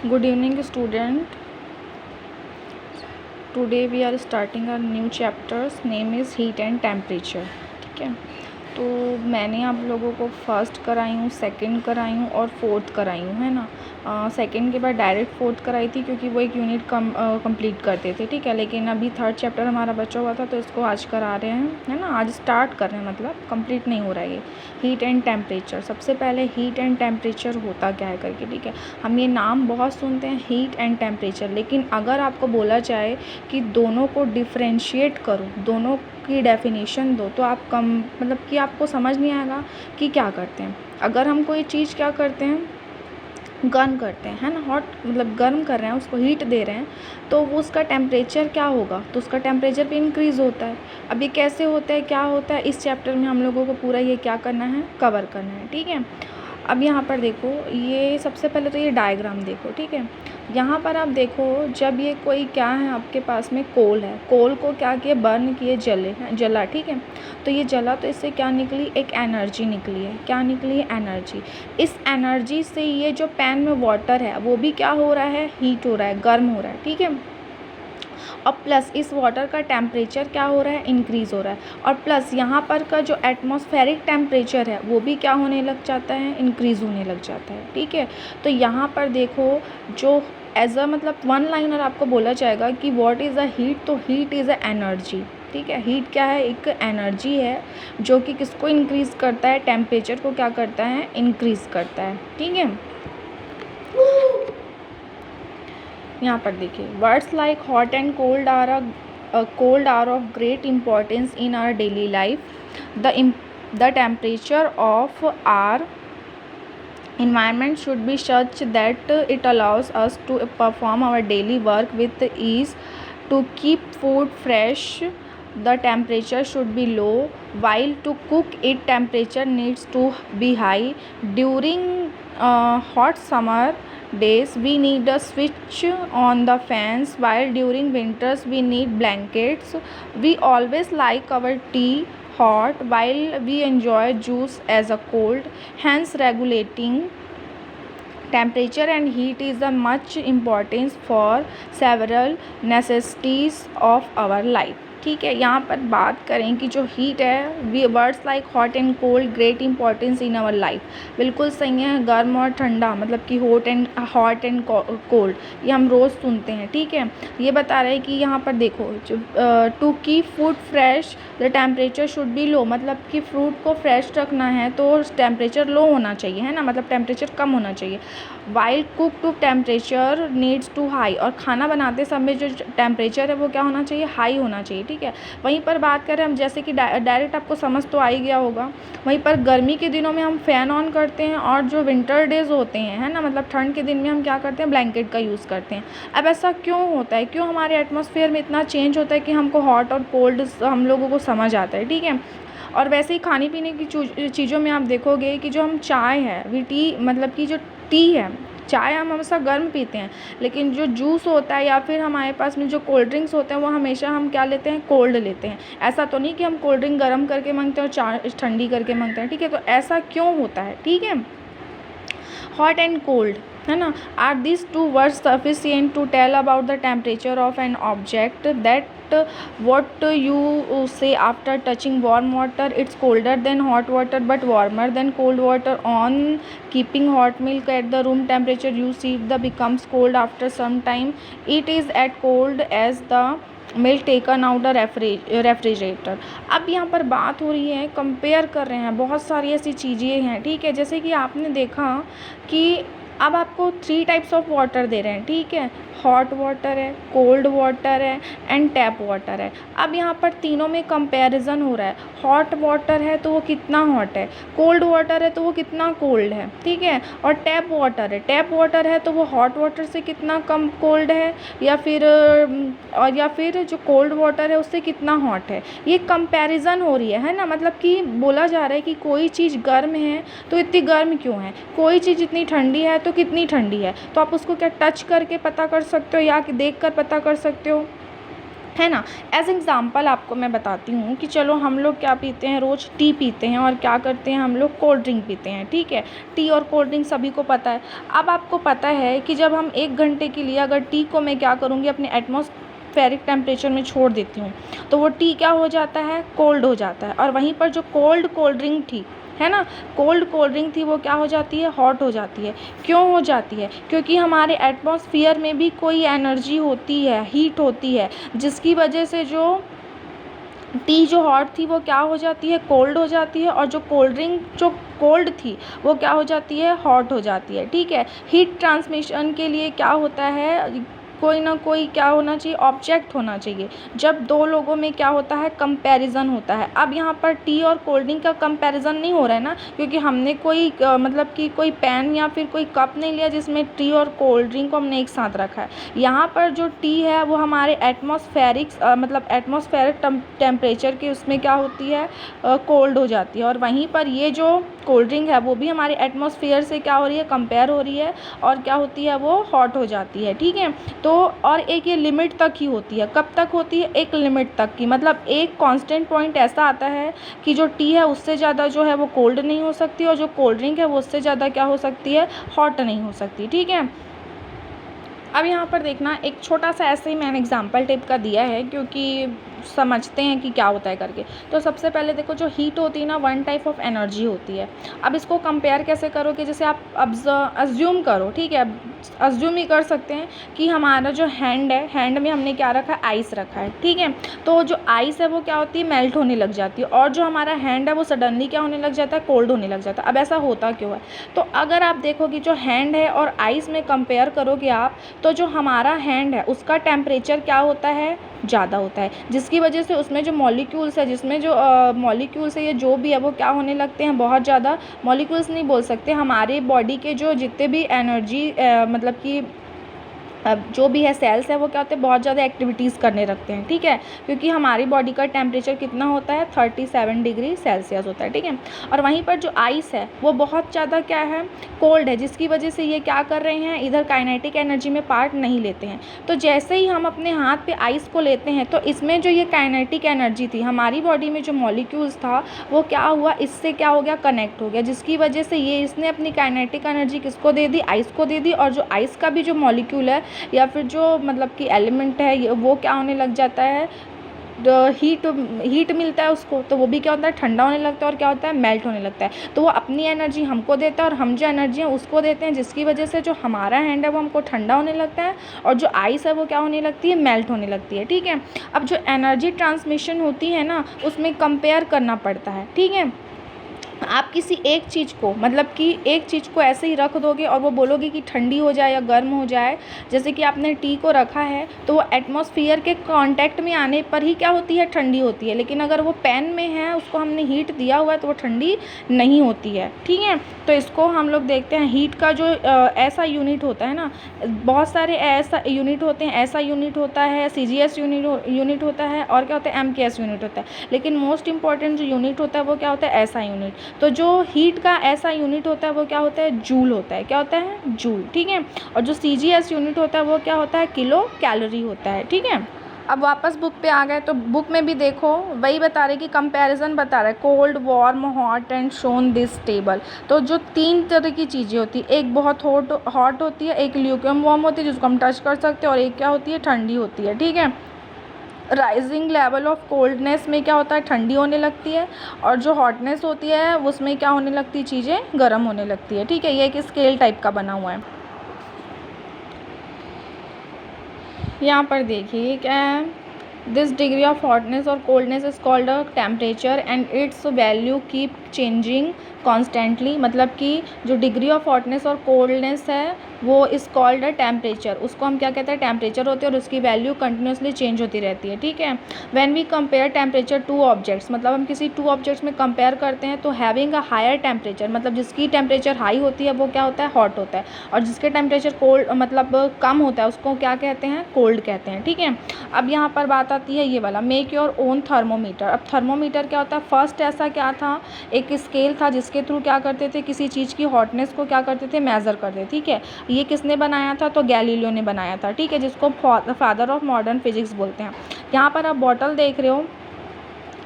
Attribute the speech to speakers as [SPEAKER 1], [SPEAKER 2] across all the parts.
[SPEAKER 1] Good evening, student. Today we are starting a new chapters. Name is heat and temperature. ठीक है, तो मैंने आप लोगों को फर्स्ट कराई हूँ, सेकंड कराई हूँ और फोर्थ कराई हूँ, है ना। सेकंड के बाद डायरेक्ट फोर्थ कराई थी क्योंकि वो एक यूनिट कंप्लीट करते थे, ठीक है। लेकिन अभी थर्ड चैप्टर हमारा बचा हुआ था तो इसको आज करा रहे हैं, है ना। आज स्टार्ट कर रहे हैं, मतलब कंप्लीट नहीं हो रहा है ये। हीट एंड टेम्परेचर, सबसे पहले हीट एंड टेम्परेचर होता क्या है करके, ठीक है। हम ये नाम बहुत सुनते हैं हीट एंड टेम्परेचर, लेकिन अगर आपको बोला जाए कि दोनों को डिफ्रेंशिएट करो, दोनों की डेफिनेशन दो, तो आप मतलब कि आपको समझ नहीं आएगा कि क्या करते हैं। अगर हम कोई चीज़ क्या करते हैं, गर्म करते हैं, है ना, हॉट मतलब गर्म कर रहे हैं, उसको हीट दे रहे हैं, तो वो उसका टेम्परेचर क्या होगा, तो उसका टेम्परेचर भी इंक्रीज़ होता है। अब ये कैसे होता है, क्या होता है, इस चैप्टर में हम लोगों को पूरा ये क्या करना है, कवर करना है, ठीक है। अब यहाँ पर देखो, ये सबसे पहले तो ये डायग्राम देखो, ठीक है। यहाँ पर आप देखो, जब ये कोई क्या है आपके पास में कोल है, कोल को क्या किया, बर्न किए, जला, ठीक है। तो ये जला तो इससे क्या निकली, एक एनर्जी निकली है। क्या निकली है, एनर्जी। इस एनर्जी से ये जो पैन में वाटर है वो भी क्या हो रहा है, हीट हो रहा है, गर्म हो रहा है, ठीक है। और प्लस इस वाटर का टेम्परेचर क्या हो रहा है, इंक्रीज़ हो रहा है। और प्लस यहाँ पर का जो एटमॉस्फेरिक टेम्परेचर है वो भी क्या होने लग जाता है, इंक्रीज़ होने लग जाता है, ठीक है। तो यहाँ पर देखो, जो एज अ मतलब वन लाइनर आपको बोला जाएगा कि व्हाट इज़ अ हीट, तो हीट इज़ अ एनर्जी, ठीक है। हीट क्या है, एक एनर्जी है जो कि किसको इंक्रीज़ करता है, टेम्परेचर को क्या करता है, इंक्रीज़ करता है, ठीक है। यहाँ पर देखिए, words like hot and cold are of great importance in our daily life. The temperature of our environment should be such that it allows us to perform our daily work with ease. To keep food fresh, the temperature should be low, while to cook it, temperature needs to be high. During hot summer days we need a switch on the fans, while during winters we need blankets. We always like our tea hot while we enjoy juice as a cold. Hence regulating temperature and heat is a much importance for several necessities of our life, ठीक है। यहाँ पर बात करें कि जो heat है, we words like hot and cold great importance in our life, बिल्कुल सही है। गर्म और ठंडा मतलब कि हॉट एंड कोल्ड, ये हम रोज़ सुनते हैं, ठीक है। ये बता रहे हैं कि यहाँ पर देखो, to keep food fresh the temperature should be low, मतलब कि फ्रूट को फ्रेश रखना है तो टेम्परेचर लो होना चाहिए, है ना, मतलब टेम्परेचर कम होना चाहिए। While cook to temperature needs to high, और खाना बनाते समय जो टेम्परेचर है वो क्या होना चाहिए, हाई होना चाहिए, ठीक है। वहीं पर बात करें हम, जैसे कि डायरेक्ट आपको समझ तो आ ही गया होगा, वहीं पर गर्मी के दिनों में हम फ़ैन ऑन करते हैं, और जो विंटर डेज होते हैं, है ना, मतलब ठंड के दिन में हम क्या करते हैं, ब्लैंकेट का यूज़ करते हैं। अब ऐसा क्यों होता है, क्यों हमारे एटमॉस्फेयर में इतना चेंज होता है कि हमको हॉट और कोल्ड हम लोगों को समझ आता है, ठीक है। और वैसे ही खाने पीने की चीज़ों में आप देखोगे कि जो हम चाय है, वी टी मतलब कि जो टी है, चाय हम हमेशा गर्म पीते हैं, लेकिन जो जूस होता है या फिर हमारे पास में जो कोल्ड ड्रिंक्स होते हैं वो हमेशा हम क्या लेते हैं, कोल्ड लेते हैं। ऐसा तो नहीं कि हम कोल्ड ड्रिंक गर्म करके मांगते हैं और चाय ठंडी करके मांगते हैं, ठीक है। तो ऐसा क्यों होता है, ठीक है। हॉट एंड कोल्ड, है ना, are this two words sufficient to tell about the temperature of an object, that what you say after touching warm water, it's colder than hot water but warmer than cold water. On keeping hot milk at the room temperature, you see the becomes cold after some time. It is at cold as the milk taken out refrigerator. अब यहाँ पर बात हो रही है, compare कर रहे हैं, बहुत सारी ऐसी चीज़ें हैं, ठीक है। जैसे कि आपने देखा कि अब आपको 3 टाइप्स ऑफ वाटर दे रहे हैं, ठीक है। हॉट वाटर है, कोल्ड वाटर है एंड टैप वाटर है। अब यहाँ पर तीनों में कंपैरिजन हो रहा है। हॉट वाटर है तो वो कितना हॉट है, कोल्ड वाटर है तो वो कितना कोल्ड है, ठीक है। और टैप वाटर है तो वो हॉट वाटर से कितना कम कोल्ड है, या फिर जो कोल्ड वाटर है उससे कितना हॉट है। ये कंपैरिजन हो रही है ना, मतलब कि बोला जा रहा है कि कोई चीज़ गर्म है तो इतनी गर्म क्यों है, कोई चीज़ इतनी ठंडी है तो कितनी ठंडी है। तो आप उसको क्या टच करके पता कर सकते हो या देख कर पता कर सकते हो, है ना। एज एग्ज़ाम्पल आपको मैं बताती हूँ कि चलो हम लोग क्या पीते हैं, रोज़ टी पीते हैं और क्या करते हैं हम लोग कोल्ड ड्रिंक पीते हैं, ठीक है। टी और कोल्ड ड्रिंक सभी को पता है। अब आपको पता है कि जब हम 1 घंटे के लिए अगर टी को मैं क्या करूँगी, अपने एटमॉस्फेरिक टेम्परेचर में छोड़ देती हूँ, तो वो टी क्या हो जाता है, कोल्ड हो जाता है। और वहीं पर जो कोल्ड ड्रिंक थी, है ना, कोल्ड ड्रिंक थी, वो क्या हो जाती है, हॉट हो जाती है। क्यों हो जाती है? क्योंकि हमारे एटमॉस्फेयर में भी कोई एनर्जी होती है, हीट होती है, जिसकी वजह से जो टी जो हॉट थी वो क्या हो जाती है, कोल्ड हो जाती है। और जो कोल्ड ड्रिंक जो कोल्ड थी वो क्या हो जाती है, हॉट हो जाती है, ठीक है। हीट ट्रांसमिशन के लिए क्या होता है, कोई ना कोई क्या होना चाहिए, ऑब्जेक्ट होना चाहिए। जब दो लोगों में क्या होता है, कंपैरिजन होता है। अब यहाँ पर टी और कोल्ड ड्रिंक का कंपैरिजन नहीं हो रहा है ना, क्योंकि हमने कोई मतलब कि कोई पेन या फिर कोई कप नहीं लिया जिसमें टी और कोल्ड ड्रिंक को हमने एक साथ रखा है। यहाँ पर जो टी है वो हमारे एटमॉस्फेरिक टेम्परेचर के उसमें क्या होती है, कोल्ड हो जाती है। और वहीं पर ये जो कोल्ड ड्रिंक है वो भी हमारे एटमॉस्फेयर से क्या हो रही है, कंपेयर हो रही है, और क्या होती है, वो हॉट हो जाती है, ठीक है। तो और एक ये लिमिट तक ही होती है। कब तक होती है, एक लिमिट तक की, मतलब एक कांस्टेंट पॉइंट ऐसा आता है कि जो टी है उससे ज़्यादा जो है वो कोल्ड नहीं हो सकती, और जो कोल्ड ड्रिंक है वो उससे ज़्यादा क्या हो सकती है, हॉट नहीं हो सकती, ठीक है। अब यहाँ पर देखना, एक छोटा सा ऐसे ही मैंने एग्जांपल टाइप का दिया है, क्योंकि समझते हैं कि क्या होता है करके। तो सबसे पहले देखो, जो हीट होती है ना, वन टाइप ऑफ एनर्जी होती है। अब इसको कंपेयर कैसे करो कि जैसे आप अज्यूम करो, ठीक है, अज्यूम ही कर सकते हैं कि हमारा जो हैंड है, हैंड में हमने क्या रखा है, आइस रखा है, ठीक है। तो जो आइस है वो क्या होती है, मेल्ट होने लग जाती है, और जो हमारा हैंड है वो सडनली क्या होने लग जाता है, कोल्ड होने लग जाता है। अब ऐसा होता क्यों है? तो अगर आप देखो कि जो हैंड है और आइस में कंपेयर करोगे आप, तो जो हमारा हैंड है उसका टेम्परेचर क्या होता है, ज़्यादा होता है, जिसकी वजह से उसमें जो मॉलिक्यूल्स है, जिसमें जो मॉलिक्यूल्स है, ये जो भी है वो क्या होने लगते हैं, बहुत ज़्यादा, मॉलिक्यूल्स नहीं बोल सकते, हमारे बॉडी के जो जितने भी एनर्जी मतलब कि अब जो भी है सेल्स है वो क्या होते हैं, बहुत ज़्यादा एक्टिविटीज़ करने रखते हैं, ठीक है। क्योंकि हमारी बॉडी का टेम्परेचर कितना होता है, 37 डिग्री सेल्सियस होता है, ठीक है। और वहीं पर जो आइस है वो बहुत ज़्यादा क्या है, कोल्ड है, जिसकी वजह से ये क्या कर रहे हैं, इधर काइनेटिक एनर्जी में पार्ट नहीं लेते हैं। तो जैसे ही हम अपने हाथ पे आइस को लेते हैं, तो इसमें जो ये काइनेटिक एनर्जी थी, हमारी बॉडी में जो मॉलिक्यूल्स था वो क्या हुआ, इससे क्या हो गया, कनेक्ट हो गया, जिसकी वजह से ये इसने अपनी काइनेटिक एनर्जी किसको दे दी, आइस को दे दी। और जो आइस का भी जो मॉलिक्यूल है या फिर जो मतलब कि एलिमेंट है, वो क्या होने लग जाता है, हीट मिलता है उसको, तो वो भी क्या होता है, ठंडा होने लगता है, और क्या होता है, मेल्ट होने लगता है। तो वो अपनी एनर्जी हमको देता है और हम जो एनर्जी है उसको देते हैं, जिसकी वजह से जो हमारा हैंड है वो हमको ठंडा होने लगता है, और जो आइस है वो क्या होने लगती है, मेल्ट होने लगती है, ठीक है। अब जो एनर्जी ट्रांसमिशन होती है ना, उसमें कंपेयर करना पड़ता है, ठीक है। आप किसी एक चीज़ को, मतलब कि एक चीज़ को ऐसे ही रख दोगे और वो बोलोगे कि ठंडी हो जाए या गर्म हो जाए, जैसे कि आपने टी को रखा है तो वो एटमॉस्फेयर के कांटेक्ट में आने पर ही क्या होती है, ठंडी होती है। लेकिन अगर वो पैन में है, उसको हमने हीट दिया हुआ है, तो वो ठंडी नहीं होती है, ठीक है। तो इसको हम लोग देखते हैं, हीट का जो ऐसा यूनिट होता है ना, बहुत सारे ऐसा यूनिट होते हैं, ऐसा यूनिट होता है, CGS यूनिट होता है, और क्या होता है, MKS यूनिट होता है। लेकिन मोस्ट इंपॉर्टेंट जो यूनिट होता है वो क्या होता है, ऐसा यूनिट। तो जो हीट का ऐसा यूनिट होता है वो क्या होता है, जूल होता है, क्या होता है, जूल, ठीक है। और जो CGS यूनिट होता है वो क्या होता है, किलो कैलोरी होता है, ठीक है। अब वापस बुक पे आ गए, तो बुक में भी देखो वही बता रहे कि कंपैरिजन बता रहा है, cold, warm, hot and shown this table. तो जो 3 तरह की चीज़ें होती है, एक बहुत हॉट होती है, एक ल्यूकेम वार्म होती है जिसको हम टच कर सकते हैं, और एक क्या होती है, ठंडी होती है, ठीक है। राइजिंग लेवल ऑफ कोल्डनेस में क्या होता है, ठंडी होने लगती है, और जो हॉटनेस होती है उसमें क्या होने लगती है, चीज़ें गर्म होने लगती है, ठीक है। ये एक स्केल टाइप का बना हुआ है। यहाँ पर देखिए क्या है, दिस डिग्री ऑफ हॉटनेस और coldness is called a temperature and it's value keep changing constantly. मतलब कि जो डिग्री ऑफ हॉटनेस और कोल्डनेस है वो इज़ कॉल्ड अ टेम्परेचर, उसको हम क्या कहते हैं, टेम्परेचर होती है, और उसकी वैल्यू कंटिन्यूसली चेंज होती रहती है, ठीक है। When we compare temperature 2 objects, मतलब हम किसी 2 ऑब्जेक्ट्स में कंपेयर करते हैं, तो हैविंग अ हायर टेम्परेचर, मतलब जिसकी टेम्परेचर हाई होती है वो क्या होता है, हॉट होता है, और जिसके टेम्परेचर कोल्ड मतलब कम होता है उसको क्या कहते हैं, कोल्ड कहते हैं, ठीक है। अब यहाँ पर बात आती है ये वाला, मेक योर ओन थर्मोमीटर। अब थर्मोमीटर क्या होता है, फर्स्ट ऐसा क्या था, एक स्केल था जिसके थ्रू क्या करते थे, किसी चीज़ की हॉटनेस को क्या करते थे, मेज़र करते, ठीक है। ये किसने बनाया था, तो गैलीलियो ने बनाया था, ठीक है, जिसको फादर ऑफ मॉडर्न फिजिक्स बोलते हैं। यहाँ पर आप बॉटल देख रहे हो,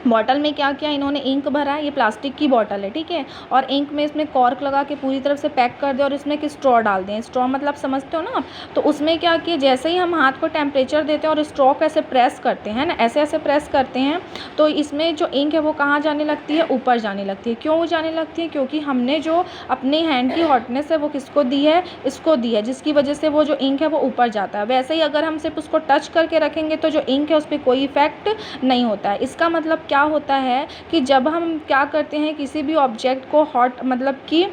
[SPEAKER 1] बॉटल में क्या किया इन्होंने, इंक भरा है, ये प्लास्टिक की बॉटल है, ठीक है, और इंक में इसमें कॉर्क लगा के पूरी तरफ से पैक कर दिया और इसमें एक स्ट्रॉ डाल दें। स्ट्रॉ मतलब समझते हो ना आप, तो उसमें क्या किया, जैसे ही हम हाथ को टेम्परेचर देते हैं और स्ट्रॉ को ऐसे प्रेस करते हैं ना, ऐसे ऐसे प्रेस करते हैं, तो इसमें जो इंक है वो कहाँ जाने लगती है, ऊपर जाने लगती है। क्यों जाने लगती है, क्योंकि हमने जो अपने हैंड की हॉटनेस है वो किसको दी है, इसको दी है, जिसकी वजह से वो जो इंक है वो ऊपर जाता है। वैसे ही अगर हम सिर्फ उसको टच करके रखेंगे तो जो इंक है उस पर कोई इफेक्ट नहीं होता है। इसका मतलब क्या होता है कि जब हम क्या करते हैं, किसी भी ऑब्जेक्ट को हॉट मतलब कि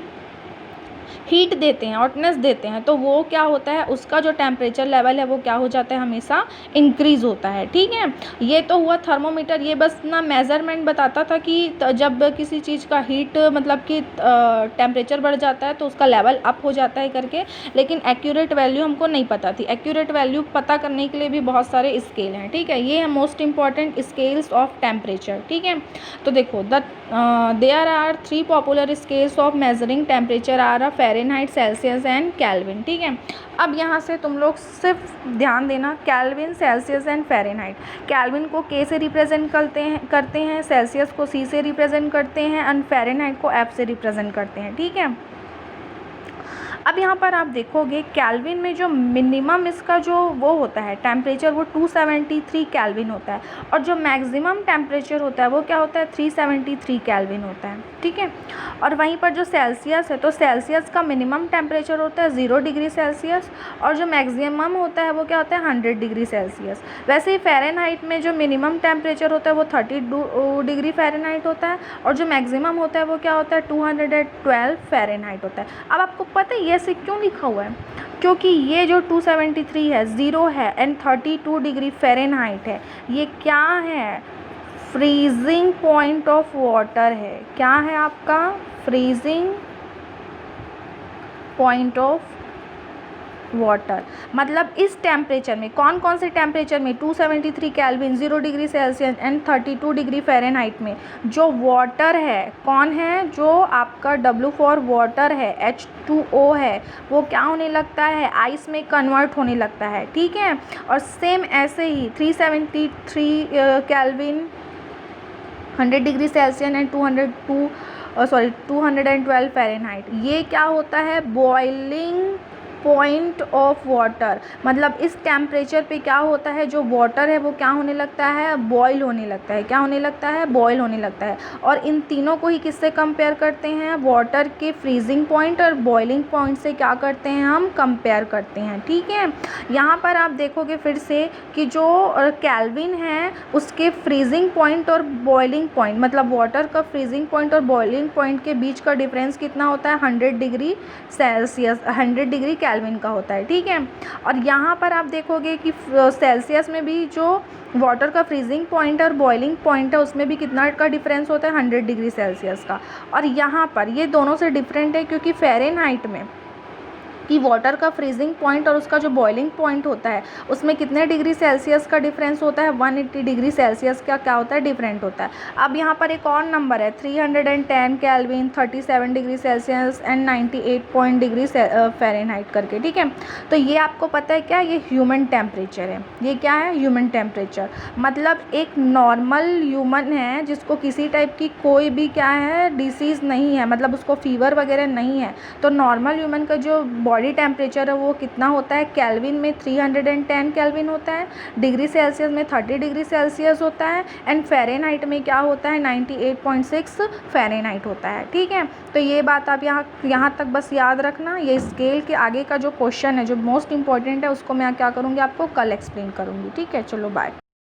[SPEAKER 1] हीट देते हैं, हॉटनेस देते हैं, तो वो क्या होता है, उसका जो टेम्परेचर लेवल है वो क्या हो जाता है, हमेशा इंक्रीज़ होता है, ठीक है। ये तो हुआ थर्मोमीटर, ये बस ना मेज़रमेंट बताता था कि जब किसी चीज़ का हीट मतलब कि टेम्परेचर बढ़ जाता है तो उसका लेवल अप हो जाता है करके, लेकिन एक्यूरेट वैल्यू हमको नहीं पता थी। एक्यूरेट वैल्यू पता करने के लिए भी बहुत सारे स्केल हैं, ठीक है। ये है most important scales of temperature, ठीक है। तो देखो there are 3 popular scales of measuring temperature are Fahrenheit, Celsius and Kelvin, ठीक है। अब यहाँ से तुम लोग सिर्फ ध्यान देना, kelvin, Celsius and Fahrenheit. Kelvin को K से रिप्रेजेंट करते हैं, सेल्सियस को C से रिप्रेजेंट करते हैं एंड फ़ारेनहाइट को F से रिप्रेजेंट करते हैं, ठीक है। अब यहाँ पर आप देखोगे केल्विन में जो मिनिमम इसका जो वो होता है टेम्परेचर, वो 273 केल्विन होता है, और जो मैक्सिमम टेम्परेचर होता है वो क्या होता है, 373 केल्विन होता है, ठीक है। और वहीं पर जो सेल्सियस है, तो सेल्सियस का मिनिमम टेम्परेचर होता है 0 डिग्री सेल्सियस, और जो मैक्सिमम होता है वो क्या होता है, 100 डिग्री सेल्सियस। वैसे ही फ़ारेनहाइट में जो मिनिमम टेम्परेचर होता है वो 32 डिग्री फ़ारेनहाइट होता है, और जो मैक्सिमम होता है वो क्या होता है, 212 फ़ारेनहाइट होता है। अब आपको पता है ये ऐसे क्यों लिखा हुआ है, क्योंकि ये जो 273 है, 0 है एंड 32 डिग्री फ़ारेनहाइट है, ये क्या है, फ्रीजिंग पॉइंट ऑफ वाटर है। क्या है आपका, फ्रीजिंग पॉइंट ऑफ वाटर। मतलब इस टेम्परेचर में, कौन कौन से टेम्परेचर में, 273 kelvin, 0 degree Celsius and 32 degree Fahrenheit में जो वाटर है, कौन है, जो आपका W फॉर वाटर है, H2O है, वो क्या होने लगता है, आइस में कन्वर्ट होने लगता है, ठीक है। और सेम ऐसे ही 373 kelvin, 100 degree Celsius and 212 Fahrenheit, ये क्या होता है, बॉइलिंग पॉइंट ऑफ वाटर। मतलब इस टेम्परेचर पे क्या होता है, जो वाटर है वो क्या होने लगता है, बॉयल होने लगता है। क्या होने लगता है, बॉयल होने लगता है। और इन तीनों को ही किससे कंपेयर करते हैं, वाटर के फ्रीजिंग पॉइंट और बॉइलिंग पॉइंट से क्या करते हैं, हम कंपेयर करते हैं, ठीक है। यहाँ पर आप देखोगे फिर से कि जो केल्विन है उसके फ्रीजिंग पॉइंट और बॉइलिंग पॉइंट, मतलब वाटर का फ्रीजिंग पॉइंट और बॉइलिंग पॉइंट के बीच का डिफरेंस कितना होता है, 100 डिग्री सेल्सियस, 100 डिग्री केल्विन का होता है, ठीक है। और यहाँ पर आप देखोगे कि सेल्सियस में भी जो वाटर का फ्रीजिंग पॉइंट और बॉइलिंग पॉइंट है उसमें भी कितना का डिफरेंस होता है, 100 डिग्री सेल्सियस का। और यहाँ पर ये दोनों से डिफरेंट है क्योंकि फ़ारेनहाइट में कि वाटर का फ्रीजिंग पॉइंट और उसका जो बॉइलिंग पॉइंट होता है उसमें कितने डिग्री सेल्सियस का डिफरेंस होता है, 180 डिग्री सेल्सियस का क्या होता है, डिफरेंट होता है। अब यहाँ पर एक और नंबर है 310 kelvin, 37 degree Celsius and 98 degree Fahrenheit करके, ठीक है। तो ये आपको पता है क्या, ये ह्यूमन टेम्परेचर है। ये क्या है, ह्यूमन टेम्परेचर। मतलब एक नॉर्मल ह्यूमन है जिसको किसी टाइप की कोई भी क्या है, डिसीज़ नहीं है, मतलब उसको फीवर वगैरह नहीं है, तो नॉर्मल ह्यूमन का जो बॉडी टेम्परेचर है वो कितना होता है, केल्विन में 310 केल्विन होता है, डिग्री सेल्सियस में 30 डिग्री सेल्सियस होता है, एंड फ़ारेनहाइट में क्या होता है, 98.6 फ़ारेनहाइट होता है, ठीक है। तो ये बात आप यहाँ तक बस याद रखना। ये स्केल के आगे का जो क्वेश्चन है जो मोस्ट इंपॉर्टेंट है उसको मैं क्या करूँगी, आपको कल एक्सप्लेन करूँगी, ठीक है। चलो बाय।